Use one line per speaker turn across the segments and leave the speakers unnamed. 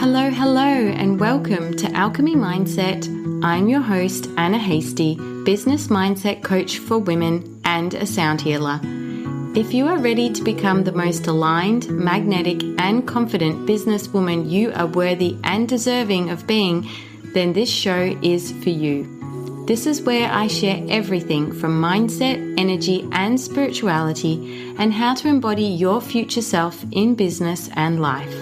Hello, and welcome to Alchemy Mindset. I'm your host, Anna Hastie, business mindset coach for women and a sound healer. If you are ready to become the most aligned, magnetic, and confident businesswoman you are worthy and deserving of being, then this show is for you. This is where I share everything from mindset, energy, and spirituality, and how to embody your future self in business and life.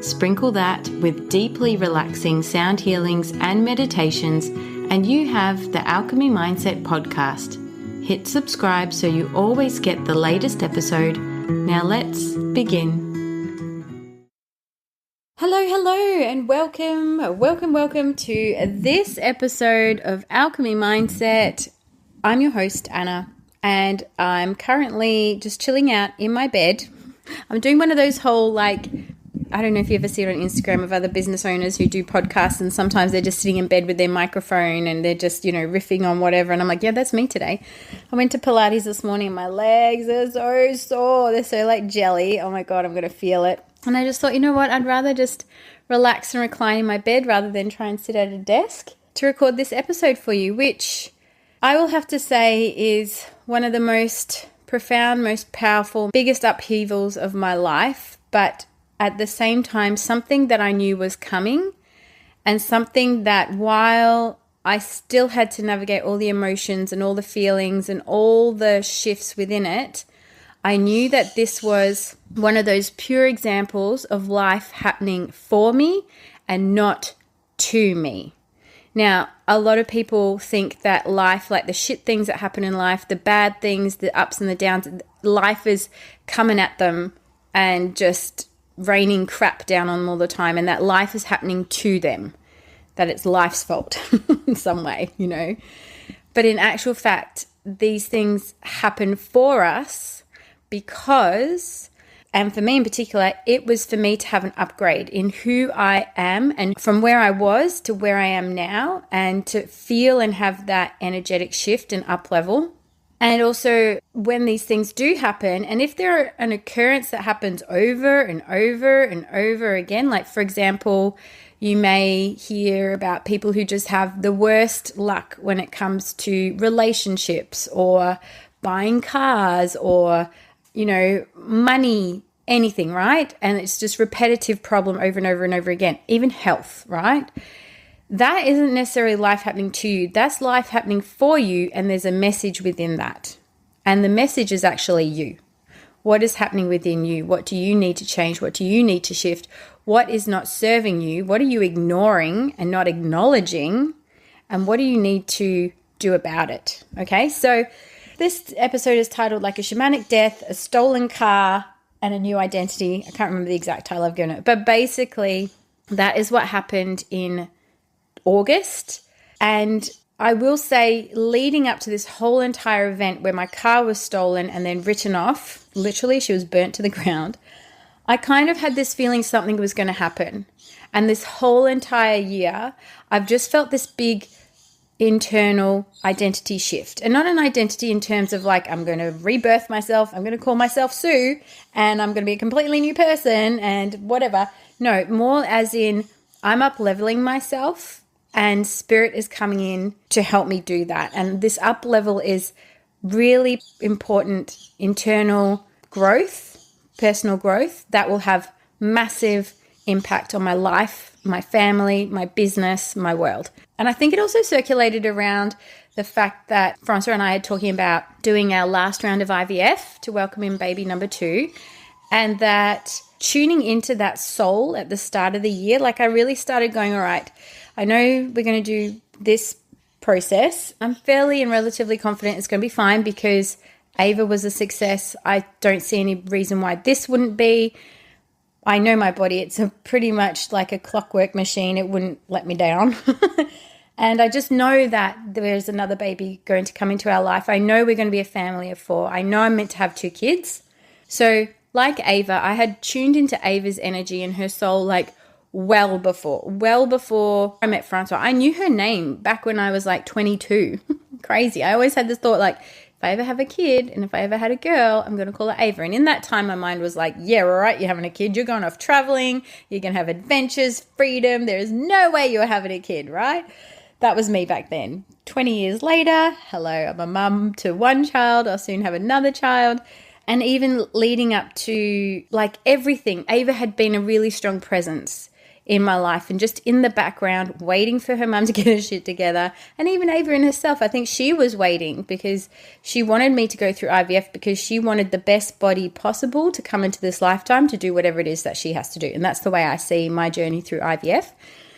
Sprinkle that with deeply relaxing sound healings and meditations, and you have the Alchemy Mindset podcast. Hit subscribe so you always get the latest episode. Now let's begin. Hello, and welcome to this episode of Alchemy Mindset. I'm your host, Anna, and I'm currently just chilling out in my bed. I'm doing one of those whole, I don't know if you ever see it on Instagram of other business owners who do podcasts, and sometimes they're just sitting in bed with their microphone and they're just, riffing on whatever. And I'm like, yeah, that's me today. I went to Pilates this morning and my legs are so sore. They're so like jelly. Oh my God, I'm going to feel it. And I just thought, you know what? I'd rather just relax and recline in my bed rather than try and sit at a desk to record this episode for you, which I will have to say is one of the most profound, most powerful, biggest upheavals of my life. But at the same time, something that I knew was coming, and something that while I still had to navigate all the emotions and all the feelings and all the shifts within it, I knew that this was one of those pure examples of life happening for me and not to me. Now, a lot of people think that life, like the shit things that happen in life, the bad things, the ups and the downs, life is coming at them and just raining crap down on them all the time, and that life is happening to them, that it's life's fault in some way, But in actual fact, these things happen for us because, and for me in particular, it was for me to have an upgrade in who I am and from where I was to where I am now, and to feel and have that energetic shift and up level. And also when these things do happen, and if they're an occurrence that happens over and over and over again, like for example, you may hear about people who just have the worst luck when it comes to relationships or buying cars or, money, anything, right? And it's just repetitive problem over and over and over again, even health, right? That isn't necessarily life happening to you. That's life happening for you, and there's a message within that. And the message is actually you. What is happening within you? What do you need to change? What do you need to shift? What is not serving you? What are you ignoring and not acknowledging? And what do you need to do about it? Okay, so this episode is titled like a shamanic death, a stolen car, and a new identity. I can't remember the exact title I've given it. But basically, that is what happened in August. And I will say, leading up to this whole entire event where my car was stolen and then written off, literally she was burnt to the ground, I kind of had this feeling something was going to happen. And this whole entire year, I've just felt this big internal identity shift. And not an identity in terms of like, I'm going to rebirth myself, I'm going to call myself Sue, and I'm going to be a completely new person and whatever. No, more as in I'm up leveling myself, and spirit is coming in to help me do that. And this up level is really important internal growth, personal growth that will have massive impact on my life, my family, my business, my world. And I think it also circulated around the fact that Francois and I are talking about doing our last round of IVF to welcome in baby number 2, and that tuning into that soul at the start of the year, like I really started going, all right, I know we're going to do this process. I'm fairly and relatively confident it's going to be fine because Ava was a success. I don't see any reason why this wouldn't be. I know my body. It's pretty much like a clockwork machine. It wouldn't let me down. And I just know that there's another baby going to come into our life. I know we're going to be a family of 4. I know I'm meant to have 2 kids. So like Ava, I had tuned into Ava's energy and her soul like well before I met Francois. I knew her name back when I was like 22. Crazy. I always had this thought like, if I ever have a kid and if I ever had a girl, I'm going to call her Ava. And in that time, my mind was like, yeah, all right, you're having a kid. You're going off traveling. You're going to have adventures, freedom. There is no way you're having a kid, right? That was me back then. 20 years later, hello, I'm a mum to one child. I'll soon have another child. And even leading up to like everything, Ava had been a really strong presence in my life and just in the background waiting for her mum to get her shit together. And even Ava in herself, I think she was waiting because she wanted me to go through IVF because she wanted the best body possible to come into this lifetime to do whatever it is that she has to do. And that's the way I see my journey through IVF.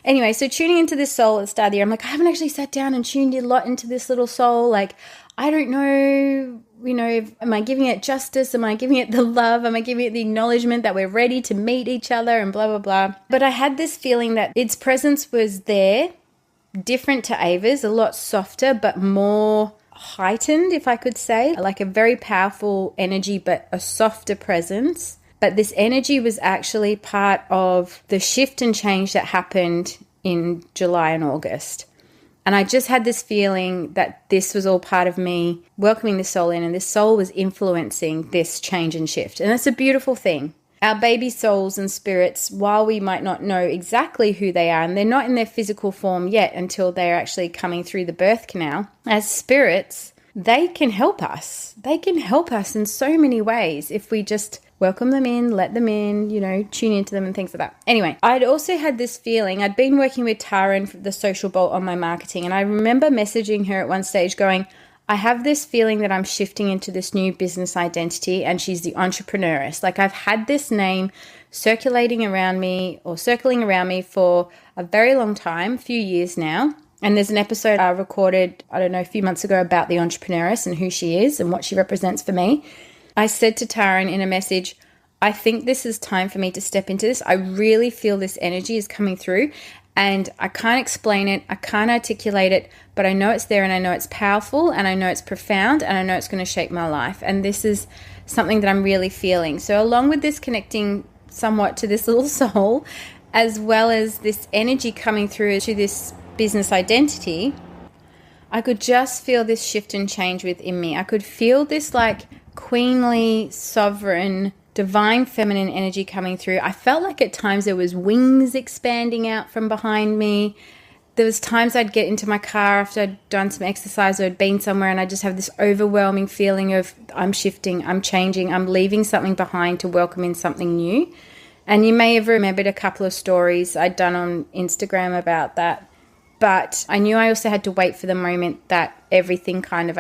Anyway, so tuning into this soul at the start of the year, I'm like, I haven't actually sat down and tuned a lot into this little soul. Like, I don't know, am I giving it justice? Am I giving it the love? Am I giving it the acknowledgement that we're ready to meet each other and blah, blah, blah. But I had this feeling that its presence was there, different to Ava's, a lot softer, but more heightened, if I could say, like a very powerful energy, but a softer presence. But this energy was actually part of the shift and change that happened in July and August. And I just had this feeling that this was all part of me welcoming this soul in, and this soul was influencing this change and shift. And that's a beautiful thing. Our baby souls and spirits, while we might not know exactly who they are, and they're not in their physical form yet until they're actually coming through the birth canal, as spirits, they can help us. They can help us in so many ways if we just welcome them in, let them in, tune into them and things like that. Anyway, I'd also had this feeling. I'd been working with Tara and the Social Bolt on my marketing, and I remember messaging her at one stage going, I have this feeling that I'm shifting into this new business identity, and she's the entrepreneuress. Like, I've had this name circling around me for a very long time, a few years now. And there's an episode I recorded, a few months ago about the entrepreneuress and who she is and what she represents for me. I said to Taryn in a message, I think this is time for me to step into this. I really feel this energy is coming through and I can't explain it. I can't articulate it, but I know it's there and I know it's powerful and I know it's profound and I know it's going to shape my life. And this is something that I'm really feeling. So along with this connecting somewhat to this little soul, as well as this energy coming through to this business identity, I could just feel this shift and change within me. I could feel this like queenly, sovereign, divine feminine energy coming through. I felt like at times there was wings expanding out from behind me. There was times I'd get into my car after I'd done some exercise or had been somewhere and I just have this overwhelming feeling of I'm shifting, I'm changing, I'm leaving something behind to welcome in something new. And you may have remembered a couple of stories I'd done on Instagram about that. But I knew I also had to wait for the moment that everything kind of,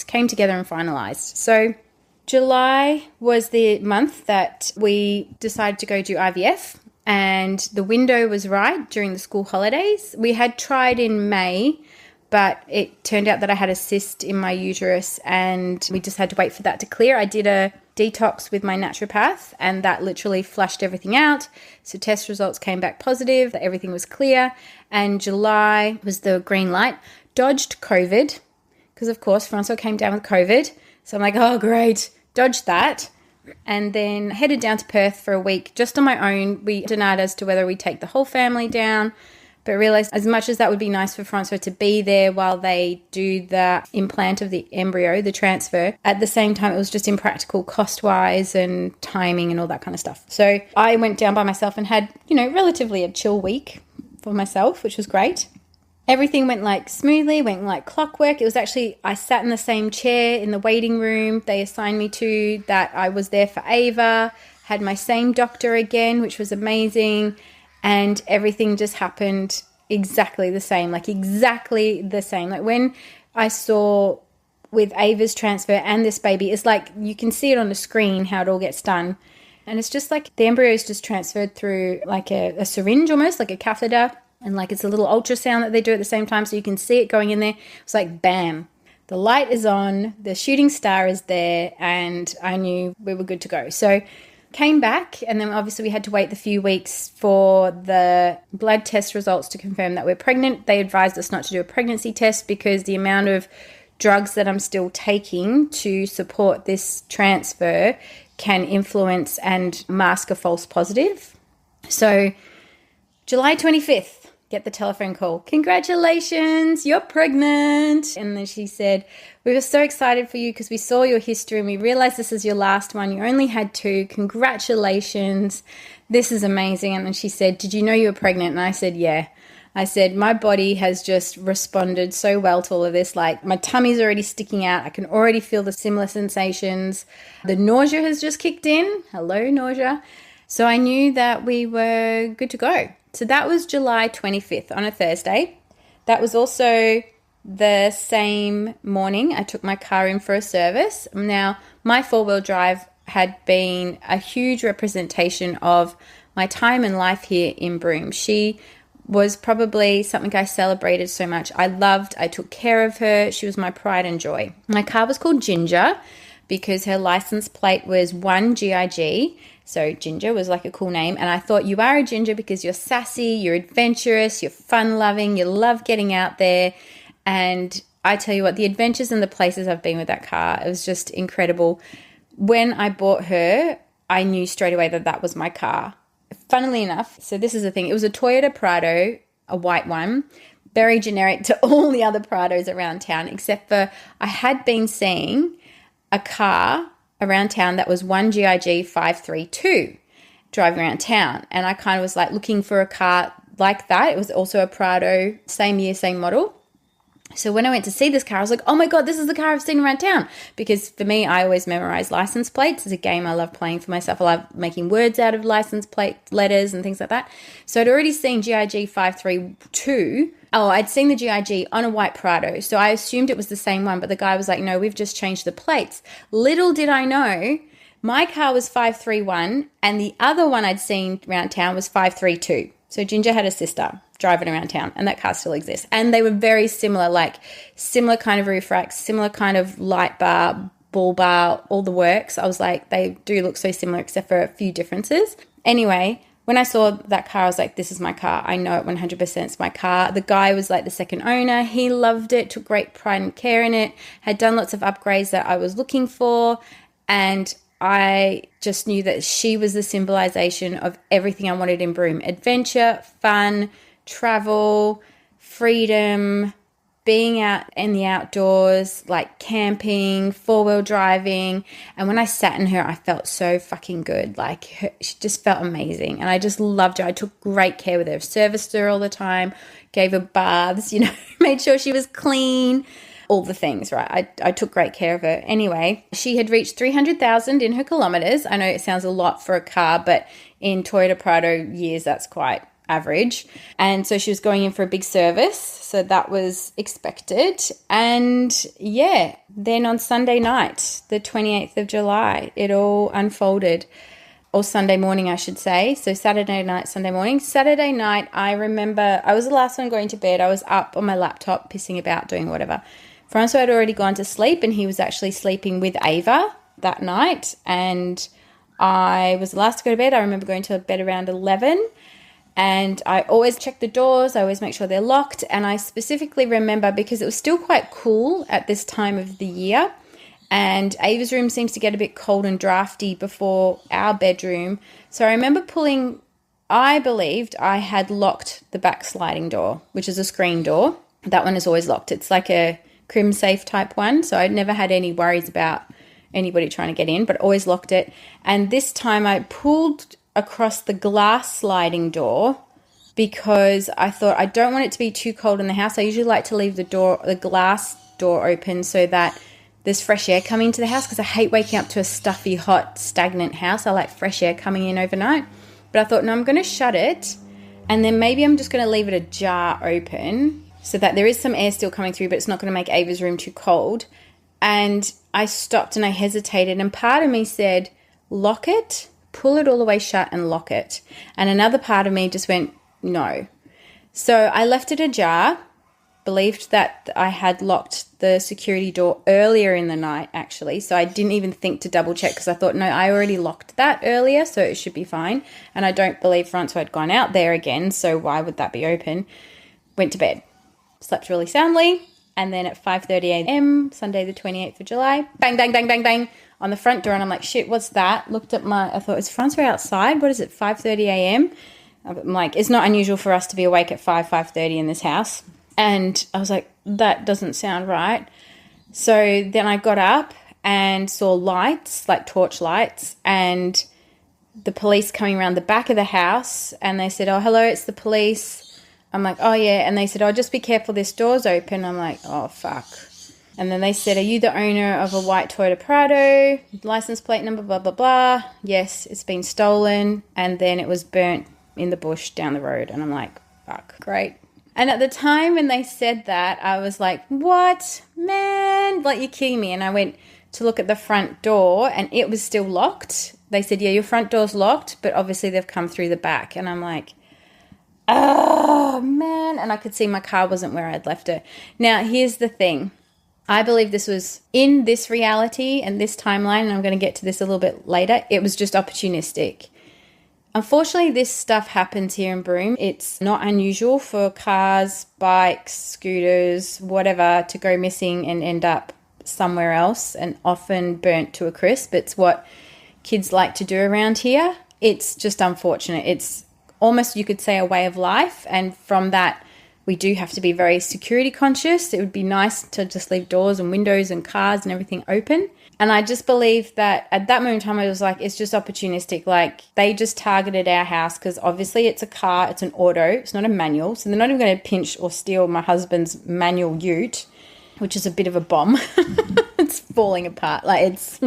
came together and finalized. So July was the month that we decided to go do IVF, and the window was right during the school holidays. We had tried in May, but it turned out that I had a cyst in my uterus and we just had to wait for that to clear. I did a detox with my naturopath and that literally flushed everything out. So test results came back positive, that everything was clear, and July was the green light. Dodged COVID because, of course, Francois came down with COVID. So I'm like, oh, great. Dodged that, and then headed down to Perth for a week just on my own. We denied as to whether we take the whole family down, but realized as much as that would be nice for Francois to be there while they do the implant of the embryo, the transfer, at the same time it was just impractical cost-wise and timing and all that kind of stuff. So I went down by myself and had, relatively a chill week for myself, which was great. Everything went smoothly, went like clockwork. It was actually, I sat in the same chair in the waiting room they assigned me to, that I was there for Ava, had my same doctor again, which was amazing. And everything just happened exactly the same, Like when I saw with Ava's transfer and this baby, it's like you can see it on the screen how it all gets done. And it's just like the embryo is just transferred through like a syringe almost, like a catheter. And it's a little ultrasound that they do at the same time, so you can see it going in there. It's like, bam, the light is on, the shooting star is there, and I knew we were good to go. So came back, and then obviously we had to wait the few weeks for the blood test results to confirm that we're pregnant. They advised us not to do a pregnancy test because the amount of drugs that I'm still taking to support this transfer can influence and mask a false positive. So July 25th. get the telephone call. Congratulations, you're pregnant. And then she said, we were so excited for you because we saw your history and we realized this is your last one. You only had 2. Congratulations. This is amazing. And then she said, did you know you were pregnant? And I said, yeah. I said, my body has just responded so well to all of this. Like, my tummy's already sticking out. I can already feel the similar sensations. The nausea has just kicked in. Hello, nausea. So I knew that we were good to go. So that was July 25th on a Thursday. That was also the same morning I took my car in for a service. Now, my 4-wheel drive had been a huge representation of my time and life here in Broome. She was probably something I celebrated so much. I took care of her. She was my pride and joy. My car was called Ginger because her license plate was 1GIG. So Ginger was like a cool name. And I thought, you are a ginger because you're sassy, you're adventurous, you're fun-loving, you love getting out there. And I tell you what, the adventures and the places I've been with that car, it was just incredible. When I bought her, I knew straight away that that was my car. Funnily enough, so this is the thing, it was a Toyota Prado, a white one, very generic to all the other Prados around town, except for I had been seeing a car around town that was 1GIG 532 driving around town. And I kind of was like looking for a car like that. It was also a Prado, same year, same model. So when I went to see this car, I was like, oh my God, this is the car I've seen around town. Because for me, I always memorize license plates. It's a game I love playing for myself. I love making words out of license plate letters and things like that. So I'd already seen GIG 532. Oh, I'd seen the GIG on a white Prado. So I assumed it was the same one. But the guy was like, no, we've just changed the plates. Little did I know, my car was 531 and the other one I'd seen around town was 532. So Ginger had a sister driving around town, and that car still exists. And they were very similar, like similar kind of roof racks, similar kind of light bar, bull bar, all the works. I was like, they do look so similar except for a few differences. Anyway, when I saw that car, I was like, this is my car. I know it 100% is my car. The guy was like the second owner. He loved it, took great pride and care in it, had done lots of upgrades that I was looking for. And I just knew that she was the symbolization of everything I wanted in Broome. Adventure, fun, travel, freedom, being out in the outdoors, like camping, 4-wheel driving. And when I sat in her, I felt so fucking good. Like, she just felt amazing. And I just loved her. I took great care with her. Serviced her all the time, gave her baths, made sure she was clean, all the things, right? I took great care of her. Anyway, she had reached 300,000 in her kilometers. I know it sounds a lot for a car, but in Toyota Prado years, that's quite average. And so she was going in for a big service. So that was expected. And yeah, then on Sunday night, the 28th of July, it all unfolded. Or Sunday morning, I should say. So Saturday night, Sunday morning. Saturday night, I remember I was the last one going to bed. I was up on my laptop, pissing about, doing whatever. Francois had already gone to sleep, and he was actually sleeping with Ava that night. And I was the last to go to bed. I remember going to bed around 11. And I always check the doors. I always make sure they're locked. And I specifically remember, because it was still quite cool at this time of the year, and Ava's room seems to get a bit cold and drafty before our bedroom. So I remember I believed I had locked the back sliding door, which is a screen door. That one is always locked. It's like a crim safe type one. So I'd never had any worries about anybody trying to get in, but always locked it. And this time I pulled across the glass sliding door because I thought I don't want it to be too cold in the house. I usually like to leave the glass door open so that there's fresh air coming into the house, because I hate waking up to a stuffy, hot, stagnant house. I like fresh air coming in overnight. But I thought, no, I'm going to shut it, and then maybe I'm just going to leave it ajar open so that there is some air still coming through, but it's not going to make Ava's room too cold. And I stopped and I hesitated, and part of me said, lock it, pull it all the way shut and lock it. And another part of me just went, no. So I left it ajar, believed that I had locked the security door earlier in the night, actually. So I didn't even think to double check, because I thought, no, I already locked that earlier, so it should be fine. And I don't believe Francois had gone out there again, so why would that be open? Went to bed, slept really soundly. And then at 5:30 a.m., Sunday the 28th of July, bang, bang, bang, bang, bang, on the front door. And I'm like, shit, what's that? I thought, is Francois outside? What is it, 5:30 a.m.? I'm like, it's not unusual for us to be awake at 5:30 in this house. And I was like, that doesn't sound right. So then I got up and saw lights, like torch lights, and the police coming around the back of the house, and they said, oh, hello, it's the police. I'm like, oh, yeah. And they said, oh, just be careful, this door's open. I'm like, oh, fuck. And then they said, are you the owner of a white Toyota Prado, license plate number, blah, blah, blah? Yes, it's been stolen. And then it was burnt in the bush down the road. And I'm like, fuck, great. And at the time when they said that, I was like, what? Man, like, you're kidding me. And I went to look at the front door and it was still locked. They said, yeah, your front door's locked, but obviously they've come through the back. And I'm like, oh, man. And I could see my car wasn't where I'd left it. Now, here's the thing. I believe this was in this reality and this timeline, and I'm going to get to this a little bit later. It was just opportunistic. Unfortunately, this stuff happens here in Broome. It's not unusual for cars, bikes, scooters, whatever, to go missing and end up somewhere else and often burnt to a crisp. It's what kids like to do around here. It's just unfortunate. It's almost, you could say, a way of life. And from that, we do have to be very security conscious. It would be nice to just leave doors and windows and cars and everything open. And I just believe that at that moment in time, I was like, it's just opportunistic. Like, they just targeted our house because obviously it's a car, it's an auto, it's not a manual. So they're not even going to pinch or steal my husband's manual ute, which is a bit of a bomb. It's falling apart. Like, it's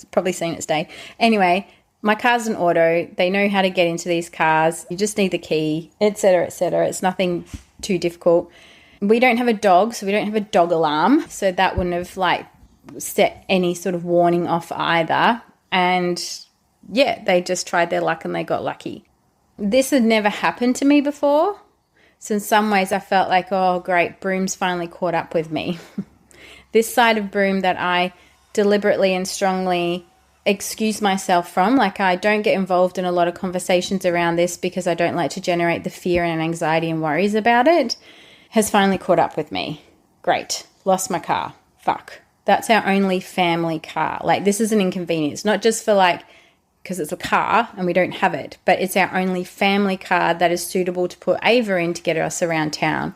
probably seen its day. Anyway, my car's an auto. They know how to get into these cars. You just need the key, et cetera, et cetera. It's nothing too difficult. We don't have a dog, so we don't have a dog alarm. So that wouldn't have, like, set any sort of warning off either. And yeah, they just tried their luck and they got lucky. This had never happened to me before. So in some ways I felt like, oh great, Broome's finally caught up with me. This side of Broome that I deliberately and strongly excuse myself from, like I don't get involved in a lot of conversations around this because I don't like to generate the fear and anxiety and worries about it, has finally caught up with me. Great. Lost my car. Fuck. That's our only family car. Like, this is an inconvenience, not just for like, because it's a car and we don't have it, but it's our only family car that is suitable to put Ava in to get us around town.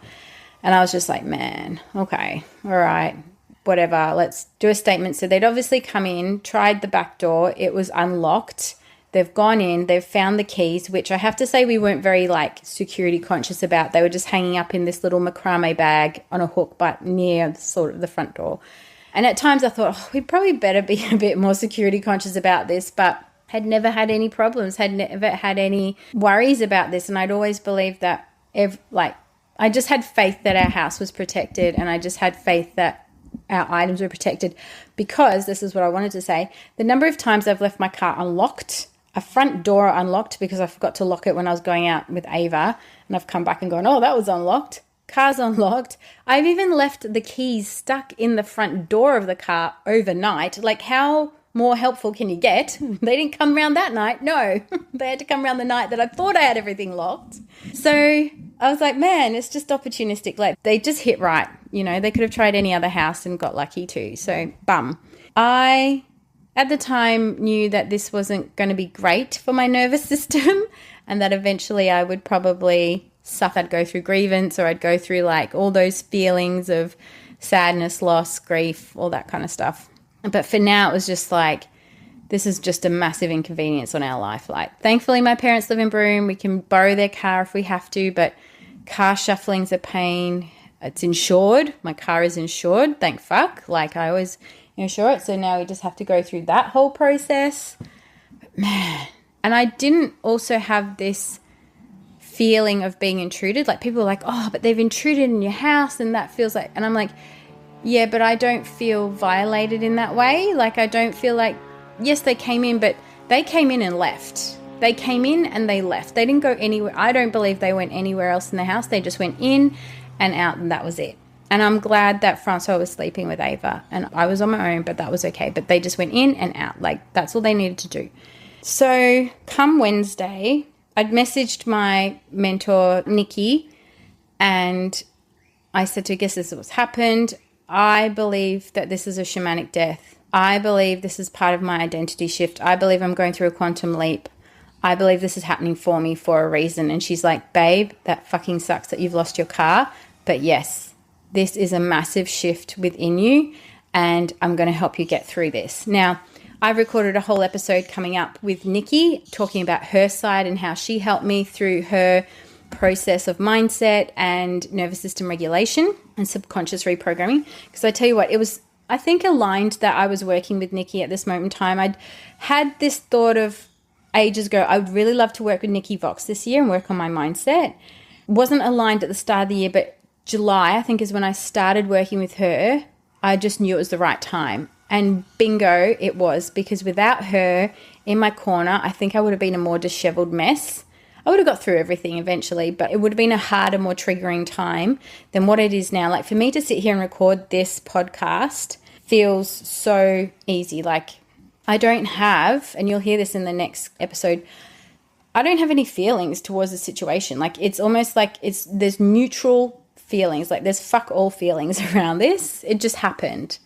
And I was just like, man, okay, all right, whatever, let's do a statement. So they'd obviously come in, tried the back door. It was unlocked. They've gone in, they've found the keys, which I have to say we weren't very like security conscious about. They were just hanging up in this little macrame bag on a hook, but near sort of the front door. And at times I thought, oh, we'd probably better be a bit more security conscious about this, but had never had any problems, had never had any worries about this. And I'd always believed that, I just had faith that our house was protected, and I just had faith that our items were protected, because this is what I wanted to say. The number of times I've left my car unlocked, a front door unlocked because I forgot to lock it when I was going out with Ava, and I've come back and gone, oh, that was unlocked. Car's unlocked. I've even left the keys stuck in the front door of the car overnight. Like, how more helpful can you get? They didn't come around that night. No, they had to come around the night that I thought I had everything locked. So I was like, man, it's just opportunistic. Like, they just hit right. You know, they could have tried any other house and got lucky too. So bum. I, at the time, knew that this wasn't going to be great for my nervous system, and that eventually I would probably suffer. I'd go through grievance, or I'd go through like all those feelings of sadness, loss, grief, all that kind of stuff. But for now, it was just like, this is just a massive inconvenience on our life. Like, thankfully, my parents live in Broome. We can borrow their car if we have to, but car shuffling's a pain. It's insured. My car is insured, thank fuck. Like, I always insure it. So now we just have to go through that whole process. But man, and I didn't also have this feeling of being intruded. Like, people are like, oh, but they've intruded in your house and that feels like, and I'm like, yeah, but I don't feel violated in that way. Like, I don't feel like, yes, they came in, but they came in and left. They came in and they left. They didn't go anywhere. I don't believe they went anywhere else in the house. They just went in and out, and that was it. And I'm glad that Francois was sleeping with Ava and I was on my own, but that was okay. But they just went in and out. Like, that's all they needed to do. So come Wednesday, I'd messaged my mentor, Nikki, and I said to her, guess this is what's happened. I believe that this is a shamanic death. I believe this is part of my identity shift. I believe I'm going through a quantum leap. I believe this is happening for me for a reason. And she's like, babe, that fucking sucks that you've lost your car. But yes, this is a massive shift within you, and I'm going to help you get through this. Now, I recorded a whole episode coming up with Nikki talking about her side and how she helped me through her process of mindset and nervous system regulation and subconscious reprogramming. Because I tell you what, it was, I think, aligned that I was working with Nikki at this moment in time. I'd had this thought of ages ago, I would really love to work with Nikki Voxx this year and work on my mindset. Wasn't aligned at the start of the year, but July, I think, is when I started working with her. I just knew it was the right time. And bingo, it was, because without her in my corner, I think I would have been a more disheveled mess. I would have got through everything eventually, but it would have been a harder, more triggering time than what it is now. Like, for me to sit here and record this podcast feels so easy. Like, I don't have, and you'll hear this in the next episode, I don't have any feelings towards the situation. Like, it's almost like there's neutral feelings. Like, there's fuck all feelings around this. It just happened.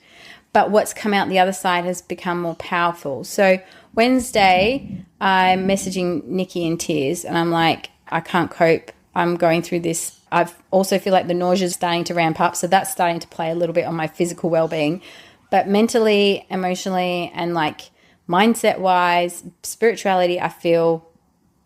But what's come out the other side has become more powerful. So Wednesday, I'm messaging Nikki in tears, and I'm like, I can't cope. I'm going through this. I also feel like the nausea is starting to ramp up. So that's starting to play a little bit on my physical well-being. But mentally, emotionally, and like mindset-wise, spirituality, I feel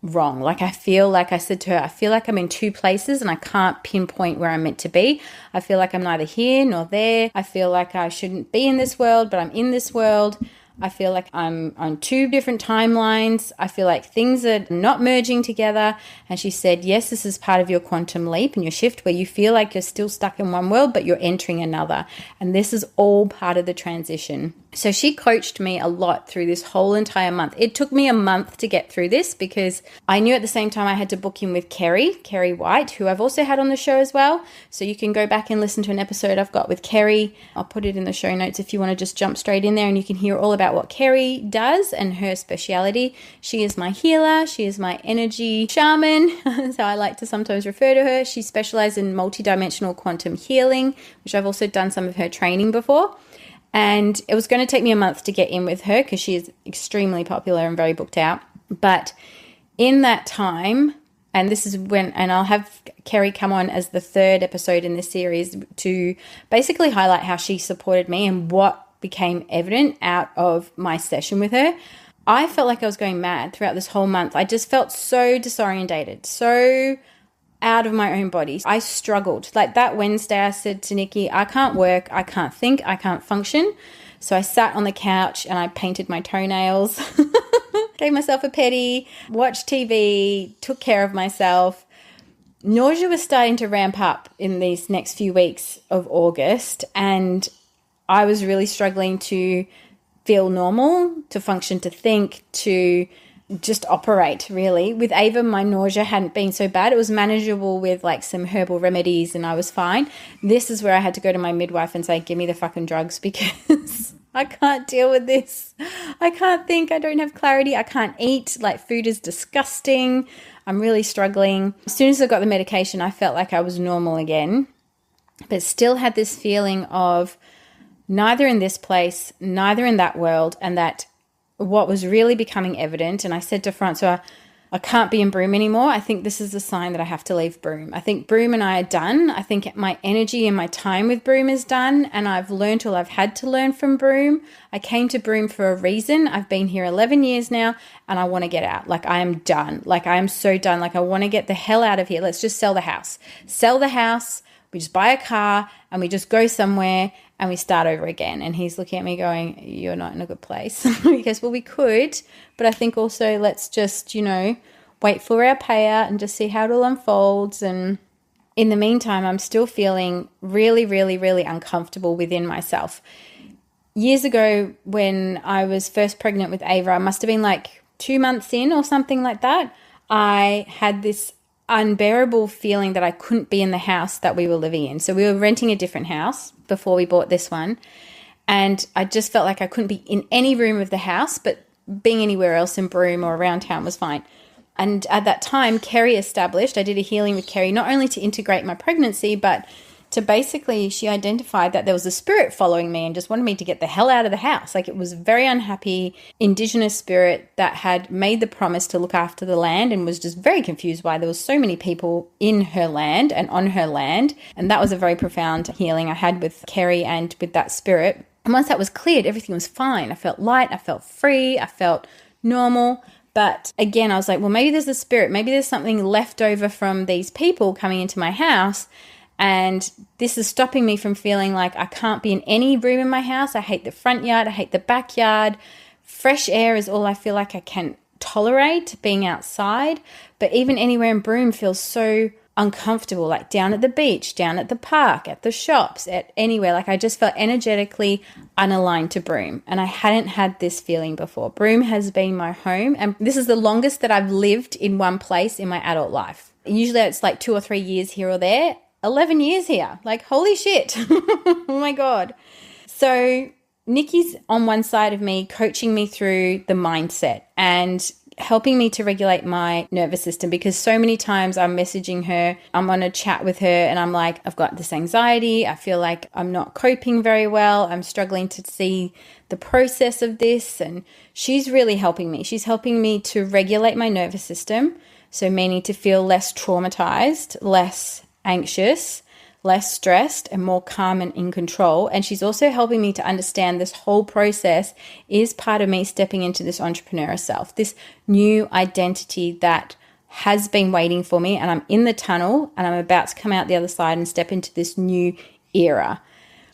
wrong. Like, I feel like I said to her, I feel like I'm in two places and I can't pinpoint where I'm meant to be. I feel like I'm neither here nor there. I feel like I shouldn't be in this world, but I'm in this world. I feel like I'm on two different timelines. I feel like things are not merging together. And she said, yes, this is part of your quantum leap and your shift, where you feel like you're still stuck in one world, but you're entering another. And this is all part of the transition. So she coached me a lot through this whole entire month. It took me a month to get through this, because I knew at the same time I had to book in with Kerry White, who I've also had on the show as well. So you can go back and listen to an episode I've got with Kerry. I'll put it in the show notes if you want to just jump straight in there, and you can hear all about what Kerry does and her speciality. She is my healer. She is my energy shaman. That's how I like to sometimes refer to her. She specializes in multidimensional quantum healing, which I've also done some of her training before. And it was going to take me a month to get in with her, because she is extremely popular and very booked out. But in that time, and this is when, and I'll have Kerry come on as the third episode in this series to basically highlight how she supported me and what became evident out of my session with her. I felt like I was going mad throughout this whole month. I just felt so disorientated, so out of my own body. I struggled. Like, that Wednesday, I said to Nikki, I can't work, I can't think, I can't function. So I sat on the couch and I painted my toenails, gave myself a pedi, watched TV, took care of myself. Nausea was starting to ramp up in these next few weeks of August, and I was really struggling to feel normal, to function, to think, to just operate, really. With Ava, my nausea hadn't been so bad. It was manageable with like some herbal remedies and I was fine. This is where I had to go to my midwife and say, give me the fucking drugs, because I can't deal with this. I can't think. I don't have clarity. I can't eat. Like, food is disgusting. I'm really struggling. As soon as I got the medication, I felt like I was normal again, but still had this feeling of neither in this place, neither in that world, and that what was really becoming evident, and I said to Francois, I can't be in Broome anymore. I think this is a sign that I have to leave Broome. I think Broome and I are done. I think my energy and my time with Broome is done, and I've learned all I've had to learn from Broome. I came to Broome for a reason. I've been here 11 years now, and I want to get out. Like, I am done. Like, I am so done. Like, I want to get the hell out of here. Let's just sell the house. Sell the house. We just buy a car and we just go somewhere and we start over again. And he's looking at me going, you're not in a good place. He goes, well, we could, but I think also let's just, wait for our payout and just see how it all unfolds. And in the meantime, I'm still feeling really, really, really uncomfortable within myself. Years ago, when I was first pregnant with Ava, I must have been like 2 months in or something like that. I had this unbearable feeling that I couldn't be in the house that we were living in. So we were renting a different house before we bought this one. And I just felt like I couldn't be in any room of the house, but being anywhere else in Broome or around town was fine. And at that time, Kerry established, I did a healing with Kerry, not only to integrate my pregnancy, but to basically, she identified that there was a spirit following me and just wanted me to get the hell out of the house. Like, it was a very unhappy indigenous spirit that had made the promise to look after the land and was just very confused why there was so many people in her land and on her land. And that was a very profound healing I had with Kerry and with that spirit. And once that was cleared, everything was fine. I felt light, I felt free, I felt normal. But again, I was like, well, maybe there's a spirit, maybe there's something left over from these people coming into my house. And this is stopping me from feeling like I can't be in any room in my house. I hate the front yard. I hate the backyard. Fresh air is all I feel like I can tolerate, being outside. But even anywhere in Broome feels so uncomfortable, like down at the beach, down at the park, at the shops, at anywhere. Like, I just felt energetically unaligned to Broome. And I hadn't had this feeling before. Broome has been my home. And this is the longest that I've lived in one place in my adult life. Usually it's like 2 or 3 years here or there. 11 years here. Like, holy shit. Oh my God. So Nikki's on one side of me, coaching me through the mindset and helping me to regulate my nervous system, because so many times I'm messaging her, I'm on a chat with her and I'm like, I've got this anxiety. I feel like I'm not coping very well. I'm struggling to see the process of this. And she's really helping me. She's helping me to regulate my nervous system. So meaning to feel less traumatized, less anxious, less stressed, and more calm and in control. And she's also helping me to understand this whole process is part of me stepping into this entrepreneur self, this new identity that has been waiting for me, and I'm in the tunnel and I'm about to come out the other side and step into this new era.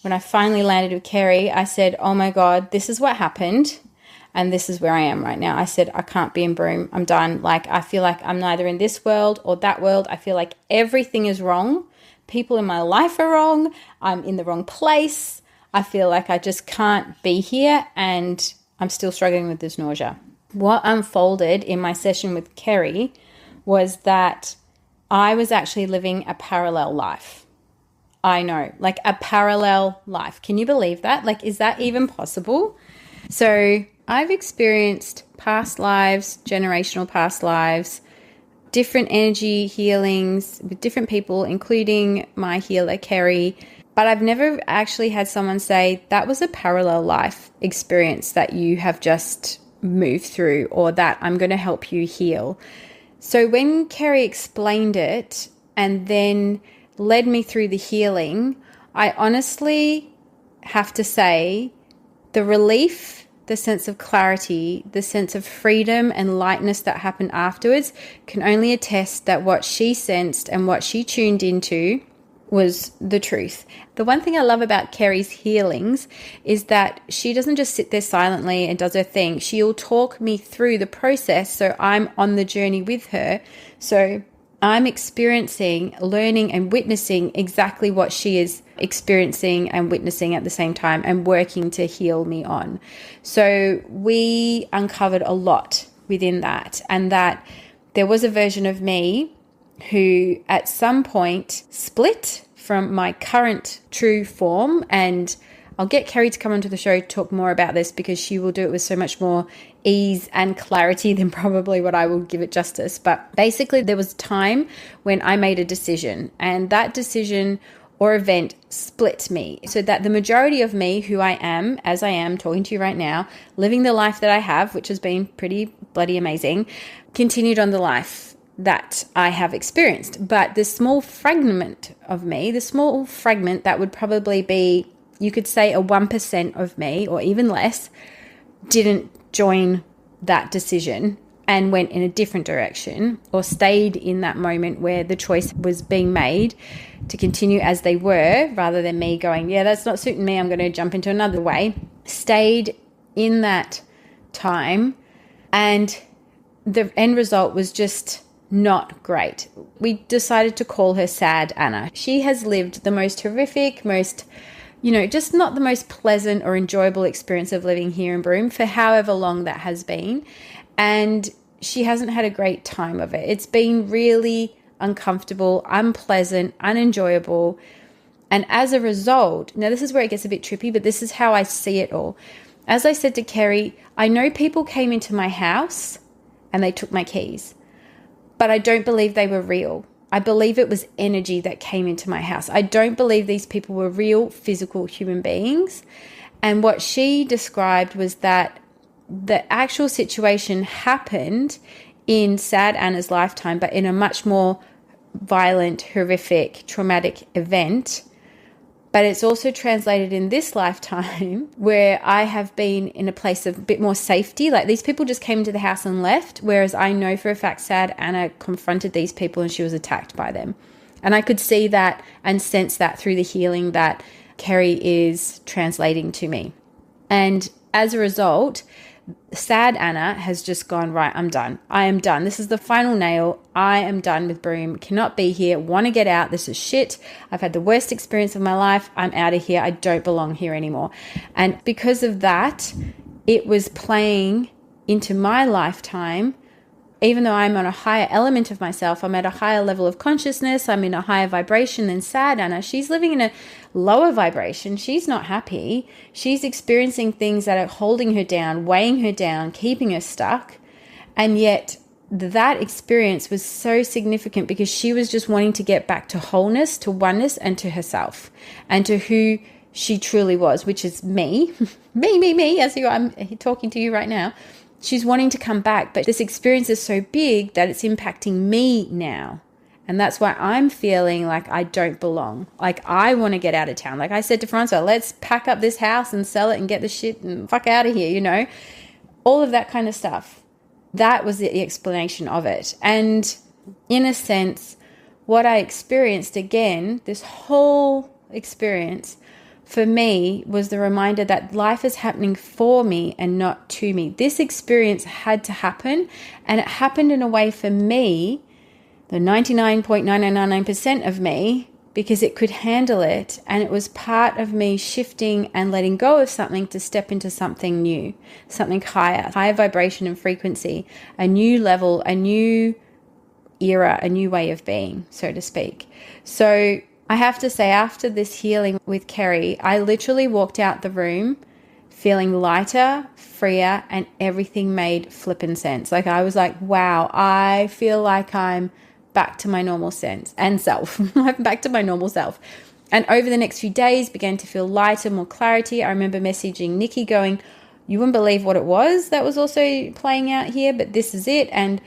When I finally landed with Kerry, I said, oh my God, this is what happened. And this is where I am right now. I said, I can't be in Broome. I'm done. Like, I feel like I'm neither in this world or that world. I feel like everything is wrong. People in my life are wrong. I'm in the wrong place. I feel like I just can't be here, and I'm still struggling with this nausea. What unfolded in my session with Kerry was that I was actually living a parallel life. I know, like a parallel life. Can you believe that? Like, is that even possible? So I've experienced past lives, generational past lives, different energy healings with different people, including my healer, Kerry. But I've never actually had someone say, that was a parallel life experience that you have just moved through, or that I'm going to help you heal. So when Kerry explained it and then led me through the healing, I honestly have to say the relief, the sense of clarity, the sense of freedom and lightness that happened afterwards can only attest that what she sensed and what she tuned into was the truth. The one thing I love about Kerry's healings is that she doesn't just sit there silently and does her thing. She'll talk me through the process, so I'm on the journey with her. So I'm experiencing, learning and witnessing exactly what she is experiencing and witnessing at the same time, and working to heal me on. So we uncovered a lot within that, and that there was a version of me who at some point split from my current true form. And I'll get Kerry to come onto the show to talk more about this, because she will do it with so much more ease and clarity than probably what I will give it justice. But basically, there was a time when I made a decision, and that decision or event split me, so that the majority of me, who I am, as I am talking to you right now, living the life that I have, which has been pretty bloody amazing, continued on the life that I have experienced. But the small fragment of me, the small fragment that would probably be, you could say, a 1% of me, or even less, didn't join that decision and went in a different direction, or stayed in that moment where the choice was being made to continue as they were, rather than me going, yeah, that's not suiting me, I'm going to jump into another way. Stayed in that time, and the end result was just not great. We decided to call her Sad Anna. She has lived the most horrific, most, just not the most pleasant or enjoyable experience of living here in Broome for however long that has been. And she hasn't had a great time of it. It's been really uncomfortable, unpleasant, unenjoyable. And as a result, now this is where it gets a bit trippy, but this is how I see it all. As I said to Kerry, I know people came into my house and they took my keys, but I don't believe they were real. I believe it was energy that came into my house. I don't believe these people were real physical human beings. And what she described was that the actual situation happened in sad Anna's lifetime, but in a much more violent, horrific, traumatic event. But it's also translated in this lifetime where I have been in a place of a bit more safety. Like, these people just came into the house and left, whereas I know for a fact sad Anna confronted these people and she was attacked by them. And I could see that and sense that through the healing that Kerry is translating to me. And as a result, sad Anna has just gone, right, I'm done. I am done. This is the final nail. I am done with Broome. Cannot be here. Want to get out. This is shit. I've had the worst experience of my life. I'm out of here. I don't belong here anymore. And because of that, it was playing into my lifetime. Even though I'm on a higher element of myself, I'm at a higher level of consciousness, I'm in a higher vibration than sad Anna. She's living in a lower vibration. She's not happy. She's experiencing things that are holding her down, weighing her down, keeping her stuck. And yet that experience was so significant because she was just wanting to get back to wholeness, to oneness, and to herself, and to who she truly was, which is me, me, as I'm talking to you right now. She's wanting to come back, but this experience is so big that it's impacting me now. And that's why I'm feeling like I don't belong. Like, I want to get out of town. Like I said to Francois, let's pack up this house and sell it and get the shit and fuck out of here, you know? All of that kind of stuff. That was the explanation of it. And in a sense, what I experienced again, this whole experience, for me, was the reminder that life is happening for me and not to me. This experience had to happen, and it happened in a way for me, the 99.9999% of me, because it could handle it, and it was part of me shifting and letting go of something to step into something new, something higher vibration and frequency, a new level, a new era, a new way of being, so to speak. So I have to say, after this healing with Kerry, I literally walked out the room feeling lighter, freer, and everything made flippin' sense. Like, I was like, wow, I feel like I'm back to my normal sense and self. I'm back to my normal self. And over the next few days, began to feel lighter, more clarity. I remember messaging Nikki going, you wouldn't believe what it was that was also playing out here, but this is it. And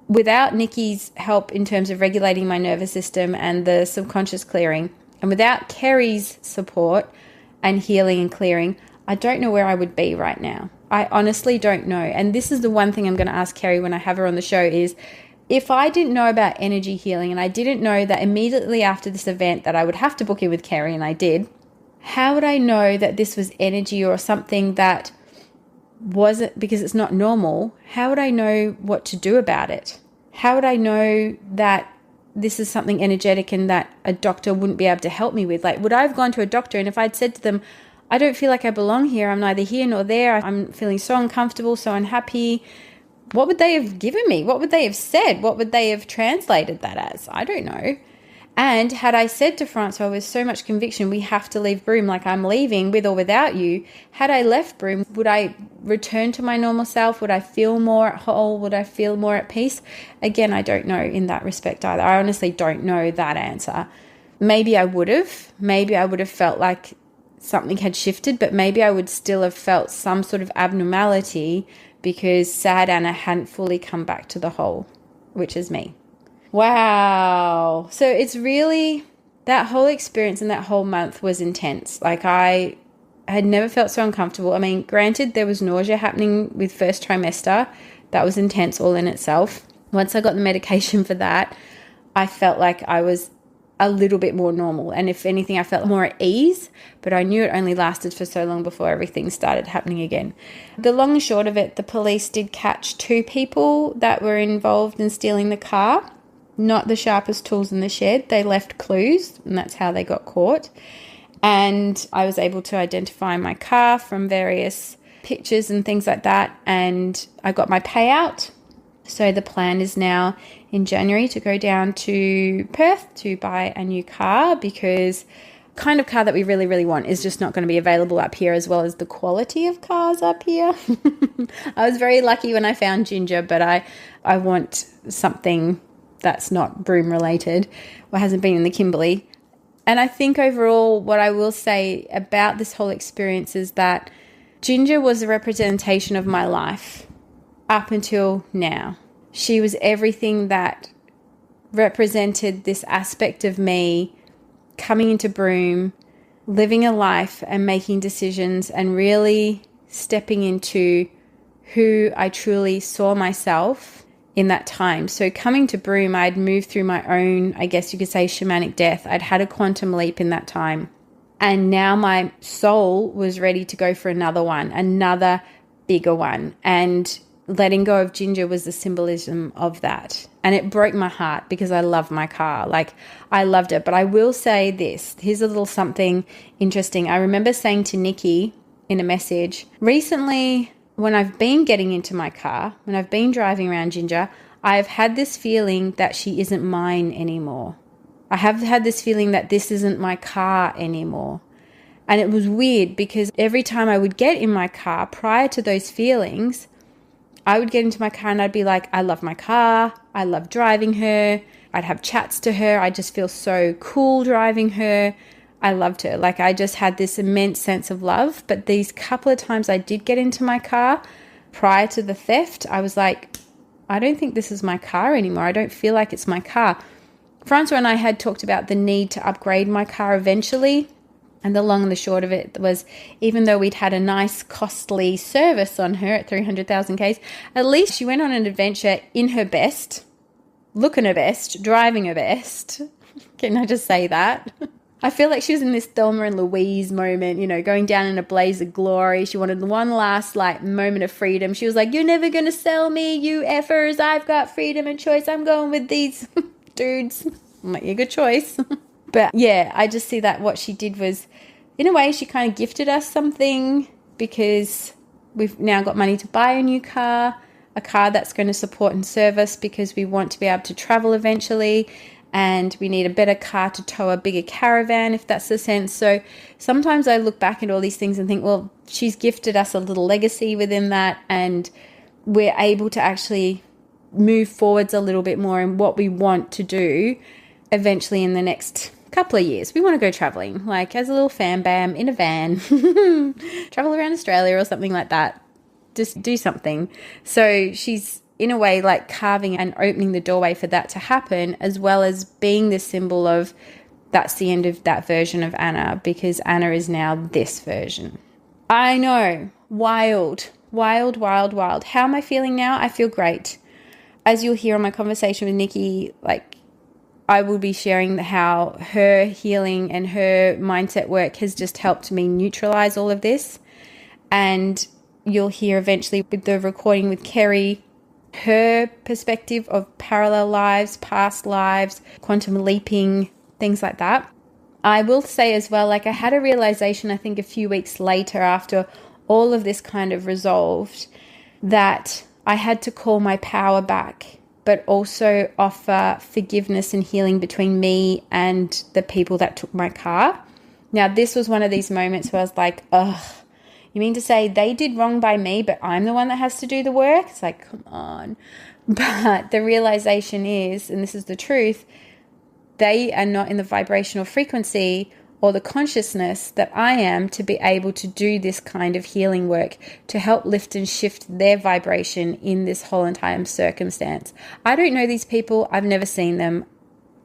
without Nikki's help in terms of regulating my nervous system and the subconscious clearing, and without Kerry's support and healing and clearing, I don't know where I would be right now. I honestly don't know. And this is the one thing I'm going to ask Kerry when I have her on the show is, if I didn't know about energy healing and I didn't know that immediately after this event that I would have to book in with Kerry, and I did, how would I know that this was energy or something that wasn't, because it's not normal? How would I know what to do about it? How would I know that this is something energetic and that a doctor wouldn't be able to help me with? Like, would I have gone to a doctor and if I'd said to them, I don't feel like I belong here, I'm neither here nor there, I'm feeling so uncomfortable, so unhappy, what would they have given me? What would they have said? What would they have translated that as? I don't know. And had I said to Francois with so much conviction, we have to leave Broome, like I'm leaving with or without you, had I left Broome, would I return to my normal self? Would I feel more at whole? Would I feel more at peace? Again, I don't know in that respect either. I honestly don't know that answer. Maybe I would have. Maybe I would have felt like something had shifted, but maybe I would still have felt some sort of abnormality because sad Anna hadn't fully come back to the whole, which is me. Wow. So it's really, that whole experience and that whole month was intense. Like, I had never felt so uncomfortable. I mean, granted, there was nausea happening with first trimester. That was intense all in itself. Once I got the medication for that, I felt like I was a little bit more normal. And if anything, I felt more at ease, but I knew it only lasted for so long before everything started happening again. The long and short of it, the police did catch 2 people that were involved in stealing the car. Not the sharpest tools in the shed. They left clues, and that's how they got caught. And I was able to identify my car from various pictures and things like that. And I got my payout. So the plan is now in January to go down to Perth to buy a new car, because the kind of car that we really, really want is just not going to be available up here, as well as the quality of cars up here. I was very lucky when I found Ginger, but I want something that's not broom related or hasn't been in the Kimberley. And I think overall what I will say about this whole experience is that Ginger was a representation of my life up until now. She was everything that represented this aspect of me coming into Broome, living a life and making decisions and really stepping into who I truly saw myself in that time. So coming to Broome, I'd moved through my own, I guess you could say, shamanic death. I'd had a quantum leap in that time. And now my soul was ready to go for another one, another bigger one. And letting go of Ginger was the symbolism of that. And it broke my heart because I love my car. Like, I loved it. But I will say this. Here's a little something interesting. I remember saying to Nikki in a message, recently when I've been getting into my car, when I've been driving around Ginger, I've had this feeling that she isn't mine anymore. I have had this feeling that this isn't my car anymore. And it was weird because every time I would get in my car prior to those feelings, I would get into my car and I'd be like, I love my car. I love driving her. I'd have chats to her. I just feel so cool driving her. I loved her. Like, I just had this immense sense of love. But these couple of times I did get into my car prior to the theft, I was like, I don't think this is my car anymore. I don't feel like it's my car. Francois and I had talked about the need to upgrade my car eventually. And the long and the short of it was, even though we'd had a nice, costly service on her at 300,000 Ks, at least she went on an adventure in her best, looking her best, driving her best. Can I just say that? I feel like she was in this Thelma and Louise moment, you know, going down in a blaze of glory. She wanted one last, moment of freedom. She was like, you're never going to sell me, you effers. I've got freedom and choice. I'm going with these dudes. I'm like, yeah, good choice. But yeah, I just see that what she did was, in a way, she kind of gifted us something because we've now got money to buy a new car, a car that's going to support and serve us because we want to be able to travel eventually, and we need a better car to tow a bigger caravan, if that's the sense. So sometimes I look back at all these things and think, well, she's gifted us a little legacy within that, and we're able to actually move forwards a little bit more in what we want to do eventually in the next couple of years. We want to go traveling, like as a little fam bam in a van, travel around Australia or something like that. Just do something. So she's in a way like carving and opening the doorway for that to happen, as well as being the symbol of that's the end of that version of Anna, because Anna is now this version. I know. Wild. How am I feeling now? I feel great. As you'll hear on my conversation with Nikki, I will be sharing how her healing and her mindset work has just helped me neutralize all of this. And you'll hear eventually with the recording with Kerry, her perspective of parallel lives, past lives, quantum leaping, things like that. I will say as well, I had a realization, I think a few weeks later after all of this kind of resolved, that I had to call my power back, but also offer forgiveness and healing between me and the people that took my car. Now, this was one of these moments where I was like, ugh, you mean to say they did wrong by me, but I'm the one that has to do the work? It's like, come on. But the realization is, and this is the truth, they are not in the vibrational frequency or the consciousness that I am to be able to do this kind of healing work to help lift and shift their vibration in this whole entire circumstance. I don't know these people. I've never seen them.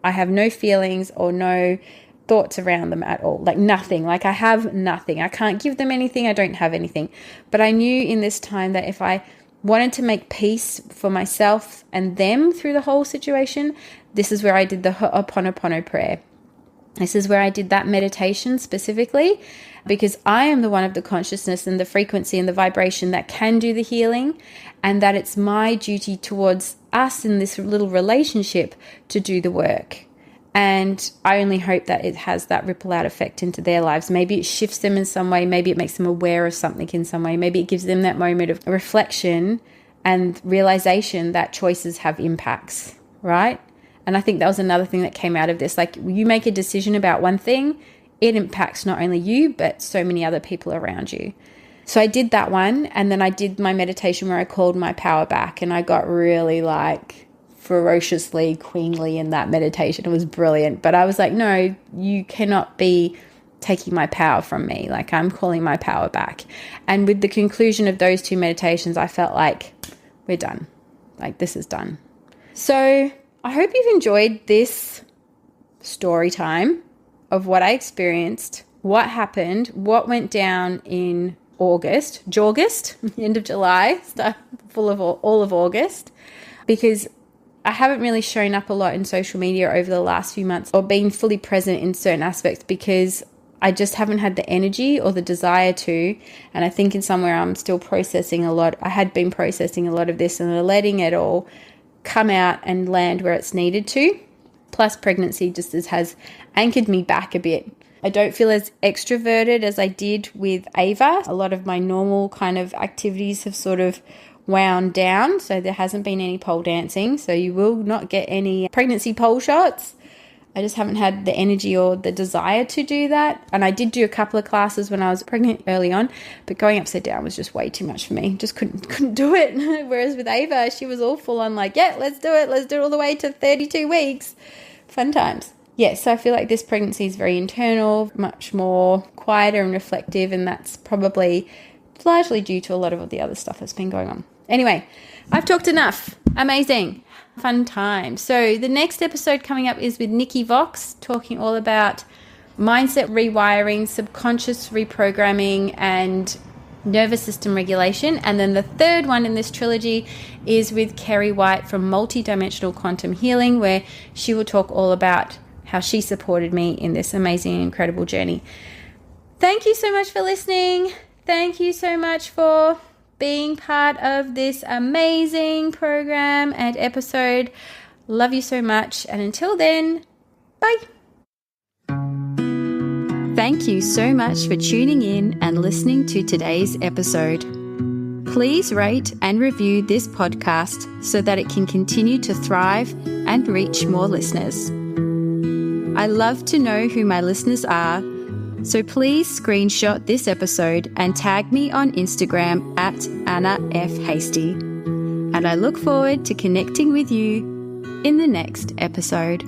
I have no feelings or no thoughts around them at all. Nothing. I have nothing. I can't give them anything. I don't have anything. But I knew in this time that if I wanted to make peace for myself and them through the whole situation, this is where I did the Ho'oponopono prayer. This is where I did that meditation specifically, because I am the one of the consciousness and the frequency and the vibration that can do the healing, and that it's my duty towards us in this little relationship to do the work. And I only hope that it has that ripple out effect into their lives. Maybe it shifts them in some way. Maybe it makes them aware of something in some way. Maybe it gives them that moment of reflection and realization that choices have impacts, right? And I think that was another thing that came out of this. You make a decision about one thing, it impacts not only you, but so many other people around you. So I did that one. And then I did my meditation where I called my power back, and I got really ferociously queenly in that meditation. It was brilliant. But I was like, no, you cannot be taking my power from me. Like, I'm calling my power back. And with the conclusion of those 2 meditations, I felt like we're done. Like, this is done. So I hope you've enjoyed this story time of what I experienced, what happened, what went down in August, end of July, full of all of August, because I haven't really shown up a lot in social media over the last few months or been fully present in certain aspects because I just haven't had the energy or the desire to. And I think in somewhere I'm still processing a lot. I had been processing a lot of this and letting it all come out and land where it's needed to. Plus pregnancy just has anchored me back a bit. I don't feel as extroverted as I did with Ava. A lot of my normal kind of activities have sort of wound down. So there hasn't been any pole dancing. So you will not get any pregnancy pole shots. I just haven't had the energy or the desire to do that. And I did do a couple of classes when I was pregnant early on, but going upside down was just way too much for me. Just couldn't do it. Whereas with Ava, she was all full on like, yeah, let's do it. Let's do it all the way to 32 weeks. Fun times. Yeah, so I feel like this pregnancy is very internal, much more quieter and reflective, and that's probably largely due to a lot of the other stuff that's been going on. Anyway, I've talked enough. Amazing. Fun time. So the next episode coming up is with Nikki Voxx, talking all about mindset rewiring, subconscious reprogramming, and nervous system regulation. And then the third one in this trilogy is with Kerry White from Multidimensional Quantum Healing, where she will talk all about how she supported me in this amazing and incredible journey. Thank you so much for listening. Thank you so much for being part of this amazing program and episode. Love you so much. And until then, bye. Thank you so much for tuning in and listening to today's episode. Please rate and review this podcast so that it can continue to thrive and reach more listeners. I love to know who my listeners are, so please screenshot this episode and tag me on Instagram at Anna F. Hastie. And I look forward to connecting with you in the next episode.